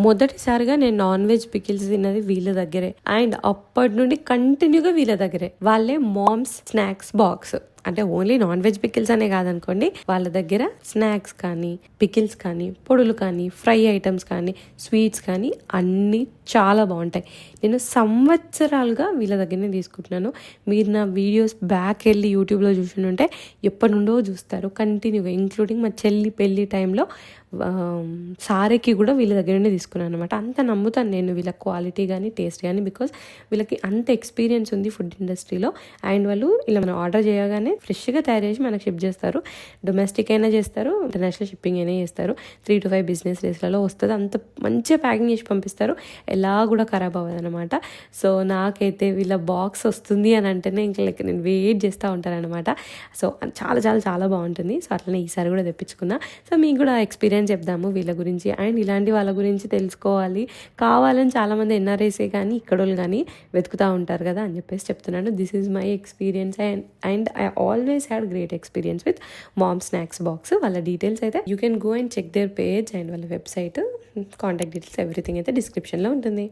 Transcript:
మొదటిసారిగా నేను non veg pickles తిన్నది వీళ్ళ దగ్గరే, అండ్ అప్పటి నుండి కంటిన్యూగా వీళ్ళ దగ్గరే. వాళ్ళే మామ్స్ స్నాక్స్ బాక్స్, అంటే ఓన్లీ నాన్ వెజ్ పికిల్స్ అనే కాదనుకోండి, వాళ్ళ దగ్గర స్నాక్స్ కానీ, పికిల్స్ కానీ, పొడులు కానీ, ఫ్రై ఐటమ్స్ కానీ, స్వీట్స్ కానీ అన్నీ చాలా బాగుంటాయి. నేను సంవత్సరాలుగా వీళ్ళ దగ్గరనే తీసుకుంటున్నాను. మీరు నా వీడియోస్ బ్యాక్ వెళ్ళి యూట్యూబ్లో చూసుంటే ఎప్పటి నుండో చూస్తారు కంటిన్యూగా, ఇంక్లూడింగ్ మా చెల్లి పెళ్ళి టైంలో సారీకి కూడా వీళ్ళ దగ్గరనే తీసుకున్నాను అనమాట. అంత నమ్ముతాను నేను వీళ్ళ క్వాలిటీ కానీ, టేస్ట్ కానీ, బికాస్ వీళ్ళకి అంత ఎక్స్పీరియన్స్ ఉంది ఫుడ్ ఇండస్ట్రీలో. అండ్ వాళ్ళు ఇలా మనం ఆర్డర్ చేయగానే ఫ్రెష్గా తయారు చేసి మనకు షిప్ చేస్తారు. డొమెస్టిక్ అయినా చేస్తారు, ఇంటర్నేషనల్ షిప్పింగ్ అయినా చేస్తారు. 3 to 5 బిజినెస్ డేస్లలో వస్తుంది. అంత మంచిగా ప్యాకింగ్ చేసి పంపిస్తారు, ఎలా కూడా ఖరాబ్ అవ్వదు అనమాట. సో నాకైతే వీళ్ళ బాక్స్ వస్తుంది అని అంటేనే ఇంకా లైక్ నేను వెయిట్ చేస్తూ ఉంటానన్నమాట. సో చాలా చాలా చాలా బాగుంటుంది. సో అట్లనే ఈసారి కూడా తెప్పించుకున్నా. సో మీకు కూడా ఎక్స్పీరియన్స్ చెప్దాము వీళ్ళ గురించి, అండ్ ఇలాంటి వాళ్ళ గురించి తెలుసుకోవాలి కావాలని చాలామంది ఎన్ఆర్ఐసే కానీ ఇక్కడోళ్ళు కానీ వెతుకుతూ ఉంటారు కదా అని చెప్పేసి చెప్తున్నాను. This is my experience and I always had great experience with mom snacks box. వాళ్ళ డీటెయిల్స్ అయితే you can go and check their page and వాళ్ళ వెబ్సైట్, కాంటాక్ట్ డీటెయిల్స్ ఎవ్రీథింగ్ అయితే డిస్క్రిప్షన్లో ఉంటుంది.